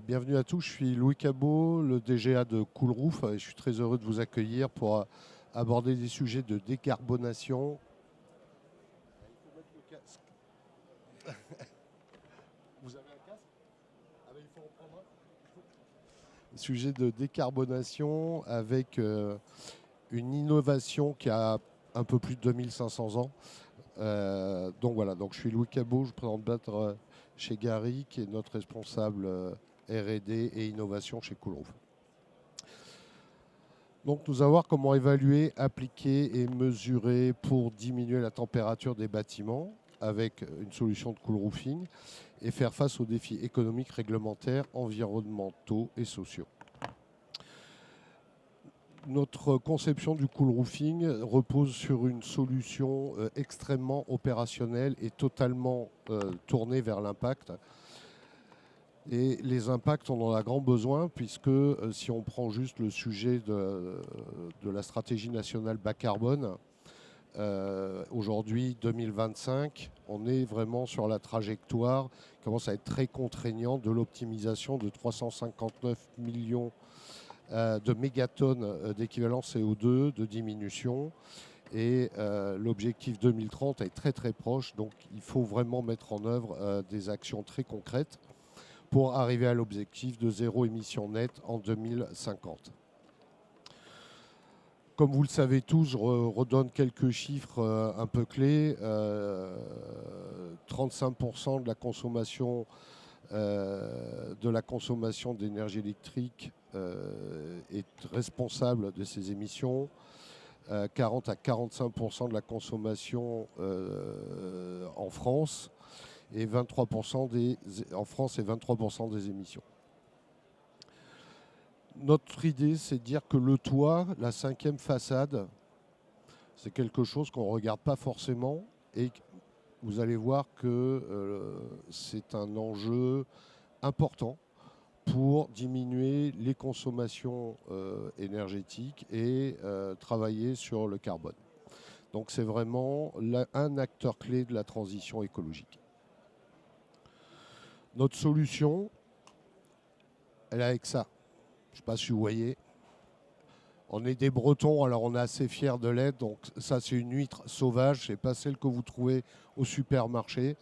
Bienvenue à tous, je suis Louis Cabot, le DGA de Coolroof et je suis très heureux de vous accueillir pour aborder des sujets de décarbonation. Il faut mettre le casque. Vous avez un casque? Ah ben, il faut en prendre un. Sujet de décarbonation avec une innovation qui a un peu plus de 2500 ans. Donc voilà, donc je suis Louis Cabot, je présente Battre chez Gary, qui est notre responsable R&D et innovation chez Coolroof. Donc nous allons voir comment évaluer, appliquer et mesurer pour diminuer la température des bâtiments avec une solution de coolroofing et faire face aux défis économiques, réglementaires, environnementaux et sociaux. Notre conception du coolroofing repose sur une solution extrêmement opérationnelle et totalement tournée vers l'impact. Et les impacts, on en a grand besoin, puisque si on prend juste le sujet de la stratégie nationale bas carbone, aujourd'hui, 2025, on est vraiment sur la trajectoire qui commence à être très contraignante de l'optimisation de 359 millions de mégatonnes d'équivalent CO2 de diminution. Et l'objectif 2030 est très très proche, donc il faut vraiment mettre en œuvre des actions très concrètes pour arriver à l'objectif de zéro émission nette en 2050. Comme vous le savez tous, je redonne quelques chiffres un peu clés. 35% de la consommation d'énergie électrique est responsable de ces émissions. 40 à 45% de la consommation en France et 23% en France et 23% des émissions. Notre idée, c'est de dire que le toit, la cinquième façade, c'est quelque chose qu'on ne regarde pas forcément et vous allez voir que c'est un enjeu important pour diminuer les consommations énergétiques et travailler sur le carbone. Donc c'est vraiment un acteur clé de la transition écologique. Notre solution, elle est avec ça. Je ne sais pas si vous voyez. On est des Bretons, alors on est assez fiers de l'être. Donc ça, c'est une huître sauvage. C'est pas celle que vous trouvez au supermarché.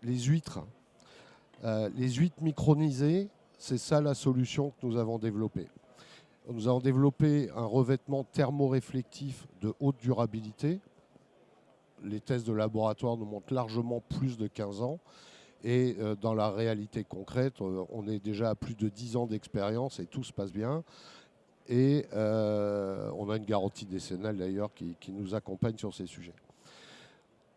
Les huîtres micronisées, c'est ça la solution que nous avons développée. Nous avons développé un revêtement thermoréflectif de haute durabilité. Les tests de laboratoire nous montrent largement plus de 15 ans. Et dans la réalité concrète, on est déjà à plus de 10 ans d'expérience et tout se passe bien. Et on a une garantie décennale d'ailleurs qui nous accompagne sur ces sujets.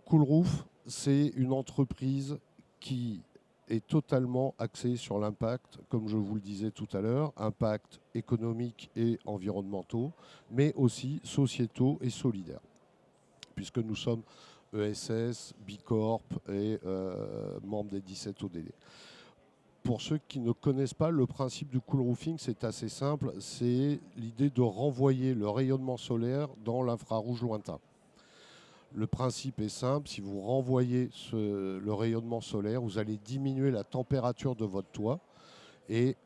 Coolroof, c'est une entreprise qui est totalement axée sur l'impact, comme je vous le disais tout à l'heure, impact économique et environnementaux, mais aussi sociétaux et solidaires, puisque nous sommes ESS, Bicorp et membres des 17 ODD. Pour ceux qui ne connaissent pas, le principe du coolroofing, c'est assez simple. C'est l'idée de renvoyer le rayonnement solaire dans l'infrarouge lointain. Le principe est simple. Si vous renvoyez le rayonnement solaire, vous allez diminuer la température de votre toit et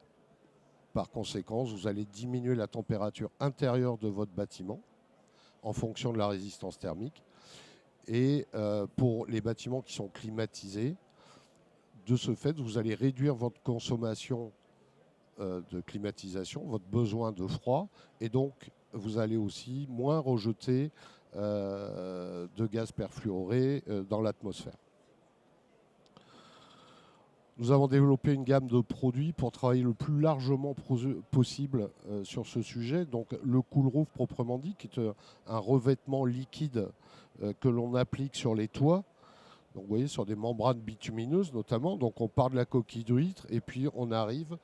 par conséquent, vous allez diminuer la température intérieure de votre bâtiment en fonction de la résistance thermique. Et pour les bâtiments qui sont climatisés, de ce fait, vous allez réduire votre consommation de climatisation, votre besoin de froid, et donc vous allez aussi moins rejeter de gaz perfluorés dans l'atmosphère. Nous avons développé une gamme de produits pour travailler le plus largement possible sur ce sujet. Donc le Coolroof proprement dit, qui est un revêtement liquide que l'on applique sur les toits. Donc vous voyez, sur des membranes bitumineuses notamment. Donc on part de la coquille d'huître et puis on arrive,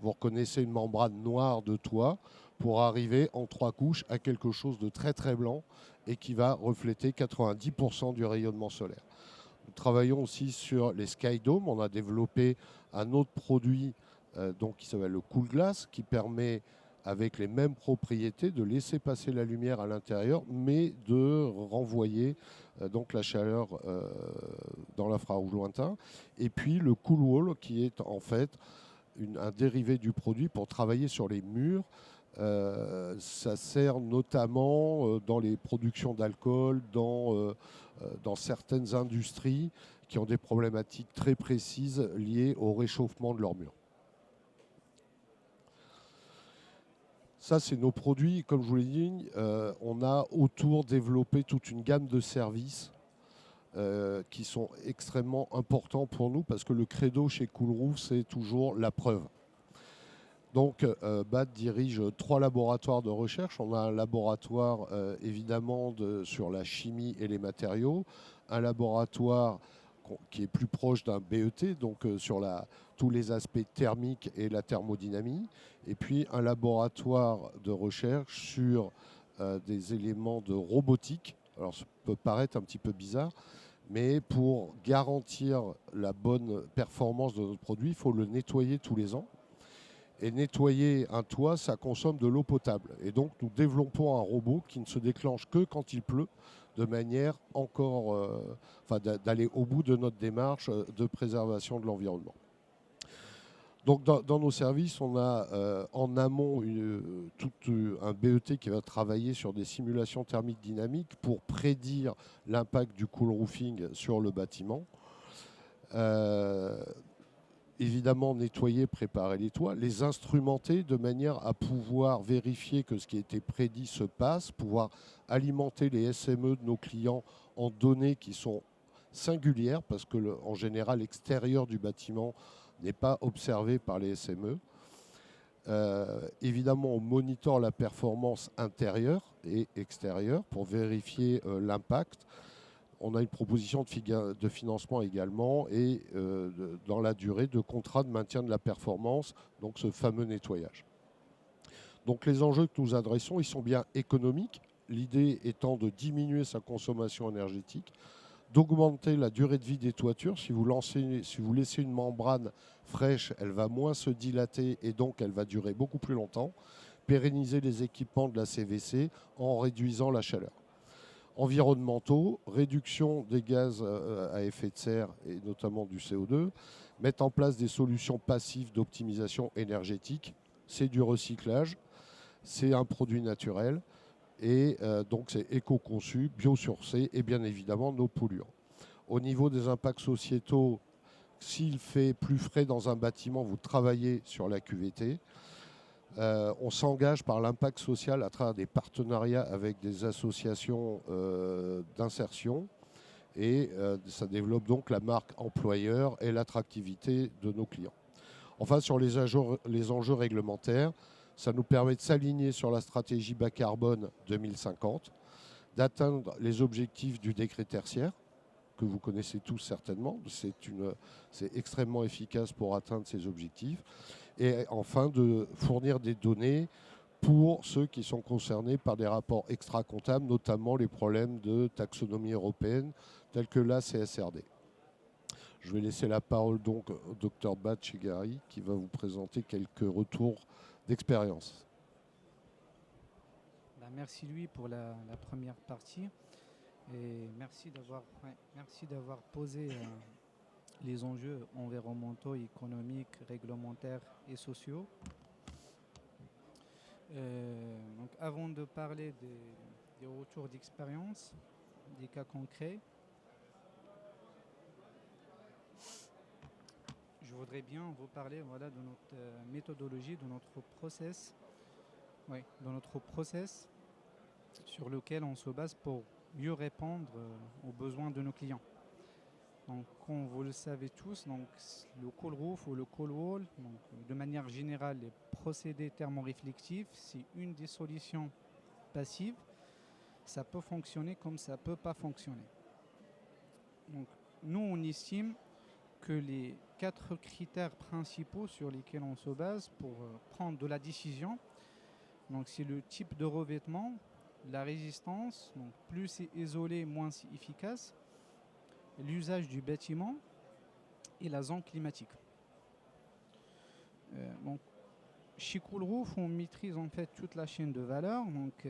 vous reconnaissez une membrane noire de toit, pour arriver en 3 couches à quelque chose de très très blanc et qui va refléter 90% du rayonnement solaire. Nous travaillons aussi sur les Skydomes. On a développé un autre produit qui s'appelle le Cool Glass, qui permet, avec les mêmes propriétés, de laisser passer la lumière à l'intérieur, mais de renvoyer donc la chaleur dans l'infrarouge lointain. Et puis le Cool Wall, qui est en fait un dérivé du produit pour travailler sur les murs. Ça sert notamment dans les productions d'alcool, dans certaines industries qui ont des problématiques très précises liées au réchauffement de leurs murs. Ça, c'est nos produits. Comme je vous l'ai dit, on a autour développé toute une gamme de services qui sont extrêmement importants pour nous parce que le credo chez Coolroof, c'est toujours la preuve. Donc, BAT dirige 3 laboratoires de recherche. On a un laboratoire évidemment sur la chimie et les matériaux, un laboratoire qui est plus proche d'un BET, donc sur tous les aspects thermiques et la thermodynamie, et puis un laboratoire de recherche sur des éléments de robotique. Alors, ça peut paraître un petit peu bizarre, mais pour garantir la bonne performance de notre produit, il faut le nettoyer tous les ans. Et nettoyer un toit, ça consomme de l'eau potable. Et donc, nous développons un robot qui ne se déclenche que quand il pleut, de manière d'aller au bout de notre démarche de préservation de l'environnement. Donc, dans nos services, on a en amont tout un BET qui va travailler sur des simulations thermiques dynamiques pour prédire l'impact du cool roofing sur le bâtiment. Évidemment, nettoyer, préparer les toits, les instrumenter de manière à pouvoir vérifier que ce qui a été prédit se passe, pouvoir alimenter les SME de nos clients en données qui sont singulières, parce que en général, l'extérieur du bâtiment n'est pas observé par les SME. Évidemment, on monitore la performance intérieure et extérieure pour vérifier l'impact. On a une proposition de financement également et dans la durée de contrat de maintien de la performance, donc ce fameux nettoyage. Donc les enjeux que nous adressons, ils sont bien économiques, l'idée étant de diminuer sa consommation énergétique, d'augmenter la durée de vie des toitures. Si vous laissez une membrane fraîche, elle va moins se dilater et donc elle va durer beaucoup plus longtemps. Pérenniser les équipements de la CVC en réduisant la chaleur. Environnementaux, réduction des gaz à effet de serre et notamment du CO2, mettre en place des solutions passives d'optimisation énergétique, c'est du recyclage, c'est un produit naturel et donc c'est éco-conçu, biosourcé et bien évidemment nos polluants. Au niveau des impacts sociétaux, s'il fait plus frais dans un bâtiment, vous travaillez sur la QVT. On s'engage par l'impact social à travers des partenariats avec des associations d'insertion et ça développe donc la marque employeur et l'attractivité de nos clients. Enfin, sur les enjeux réglementaires, ça nous permet de s'aligner sur la stratégie bas carbone 2050, d'atteindre les objectifs du décret tertiaire, que vous connaissez tous certainement. C'est extrêmement efficace pour atteindre ces objectifs. Et enfin, de fournir des données pour ceux qui sont concernés par des rapports extra-comptables, notamment les problèmes de taxonomie européenne, tels que la CSRD. Je vais laisser la parole donc au Dr Batchegari, qui va vous présenter quelques retours d'expérience. Merci Louis pour la première partie. Et merci d'avoir posé les enjeux environnementaux, économiques, réglementaires et sociaux. Donc avant de parler des retours d'expérience, des cas concrets, je voudrais bien vous parler de notre méthodologie, de notre process, sur lequel on se base pour mieux répondre aux besoins de nos clients. Donc, comme vous le savez tous, donc, le cool roof ou le cool wall, donc, de manière générale, les procédés thermoréflectifs, c'est une des solutions passives. Ça peut fonctionner comme ça ne peut pas fonctionner. Donc, nous, on estime que les 4 critères principaux sur lesquels on se base pour prendre de la décision, donc, c'est le type de revêtement, la résistance, donc plus c'est isolé, moins c'est efficace, l'usage du bâtiment et la zone climatique. Donc, chez Coolroof, on maîtrise en fait toute la chaîne de valeur. Donc,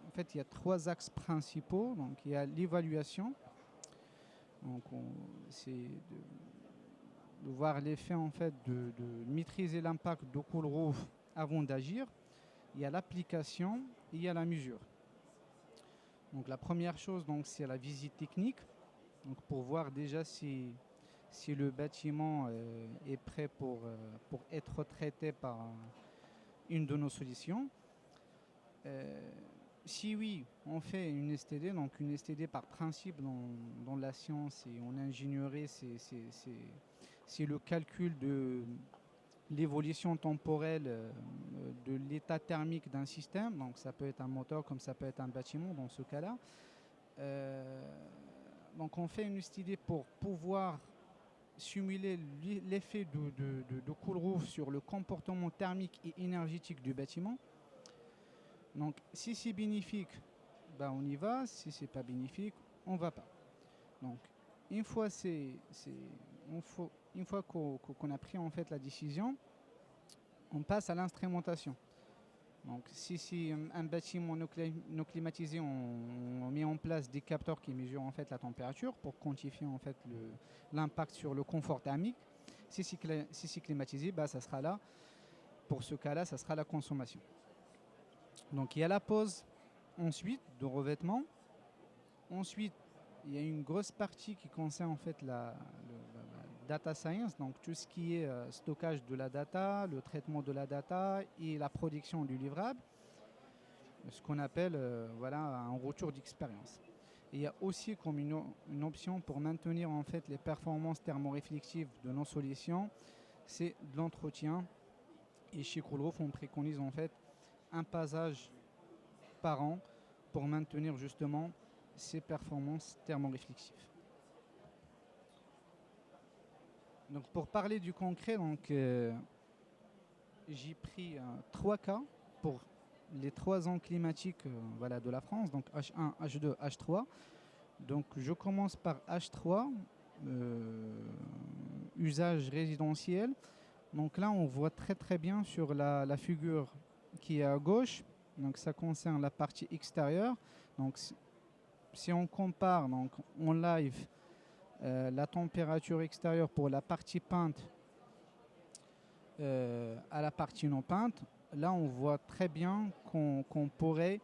en fait, il y a 3 axes principaux. Donc, il y a l'évaluation. Donc, voir l'effet en fait de maîtriser l'impact de cool roof avant d'agir. Il y a l'application et il y a la mesure. Donc la première chose, donc, c'est la visite technique, donc, pour voir déjà si le bâtiment est prêt pour être traité par une de nos solutions. Si oui, on fait une STD, donc une STD par principe dans la science et en ingénierie, c'est le calcul de l'évolution temporelle de l'état thermique d'un système, donc ça peut être un moteur comme ça peut être un bâtiment dans ce cas-là. Donc on fait une STD pour pouvoir simuler l'effet de cool roof sur le comportement thermique et énergétique du bâtiment. Donc si c'est bénéfique, ben on y va. Si c'est pas bénéfique, on va pas. Donc une fois qu'on a pris en fait la décision, on passe à l'instrumentation. Donc si c'est un bâtiment non climatisé, on met en place des capteurs qui mesurent en fait la température pour quantifier en fait l'impact sur le confort thermique. Si c'est climatisé, bah, ça sera là. Pour ce cas-là, ça sera la consommation. Donc il y a la pose ensuite de revêtement. Ensuite, il y a une grosse partie qui concerne en fait la data science, donc tout ce qui est stockage de la data, le traitement de la data et la production du livrable, ce qu'on appelle voilà, un retour d'expérience. Et il y a aussi comme une option pour maintenir en fait les performances thermoréflexives de nos solutions, c'est de l'entretien. Et chez Coolroof, on préconise en fait un passage par an pour maintenir justement ces performances thermoréflexives. Donc pour parler du concret, j'ai pris 3 cas pour les 3 zones climatiques voilà, de la France, donc H1, H2, H3. Donc je commence par H3, usage résidentiel. Donc là on voit très très bien sur la figure qui est à gauche, donc ça concerne la partie extérieure. Donc si on compare donc, en live la température extérieure pour la partie peinte à la partie non peinte, là on voit très bien qu'on pourrait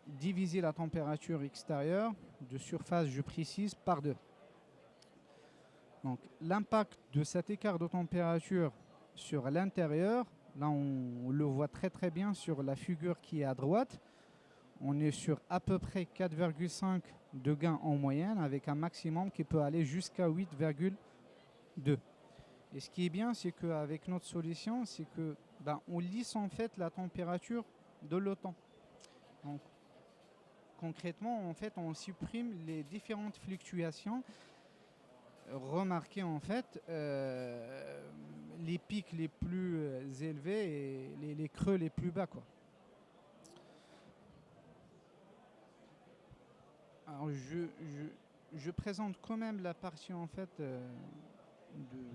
diviser la température extérieure de surface, je précise, par 2. Donc l'impact de cet écart de température sur l'intérieur, là on le voit très très bien sur la figure qui est à droite. On est sur à peu près 4,5 de gain en moyenne avec un maximum qui peut aller jusqu'à 8,2. Et ce qui est bien, c'est qu'avec notre solution, c'est que on lisse en fait la température de l'automne. Donc concrètement, en fait, on supprime les différentes fluctuations remarquées en fait, les pics les plus élevés et les creux les plus bas, quoi. Alors je présente quand même la partie en fait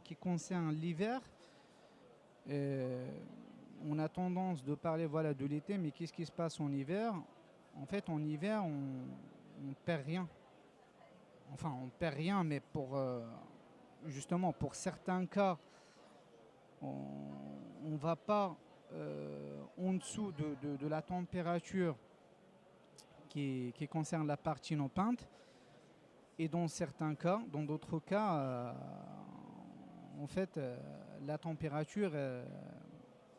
qui concerne l'hiver. On a tendance de parler voilà, de l'été, mais qu'est-ce qui se passe en hiver? En fait, en hiver, on perd rien. Enfin, on perd rien, mais justement, pour certains cas, on ne va pas en dessous de la température qui concerne la partie non peinte. Et dans certains cas, dans d'autres cas, en fait, la température,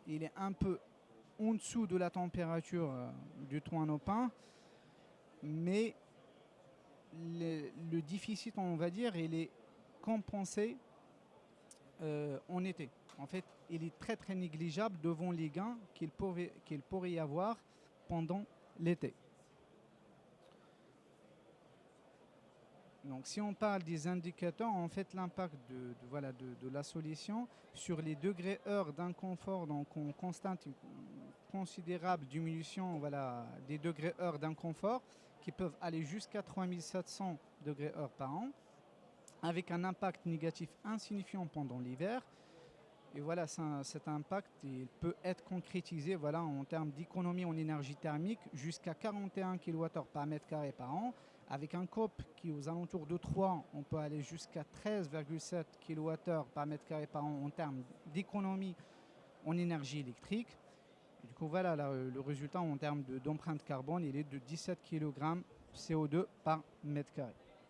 il est un peu en dessous de la température du toit non peint, mais le déficit, on va dire, il est compensé en été. En fait, il est très très négligeable devant les gains qu'il pourrait y avoir pendant l'été. Donc si on parle des indicateurs, en fait l'impact de la solution sur les degrés heures d'inconfort, donc on constate une considérable diminution des degrés heures d'inconfort qui peuvent aller jusqu'à 3700 degrés heures par an, avec un impact négatif insignifiant pendant l'hiver. Et voilà, cet impact il peut être concrétisé en termes d'économie en énergie thermique jusqu'à 41 kWh par mètre carré par an, Avec un COP qui est aux alentours de 3, on peut aller jusqu'à 13,7 kWh par mètre carré par an en termes d'économie en énergie électrique. Et du coup, voilà, là, le résultat en termes d'empreinte carbone, il est de 17 kg CO2 par mètre carré.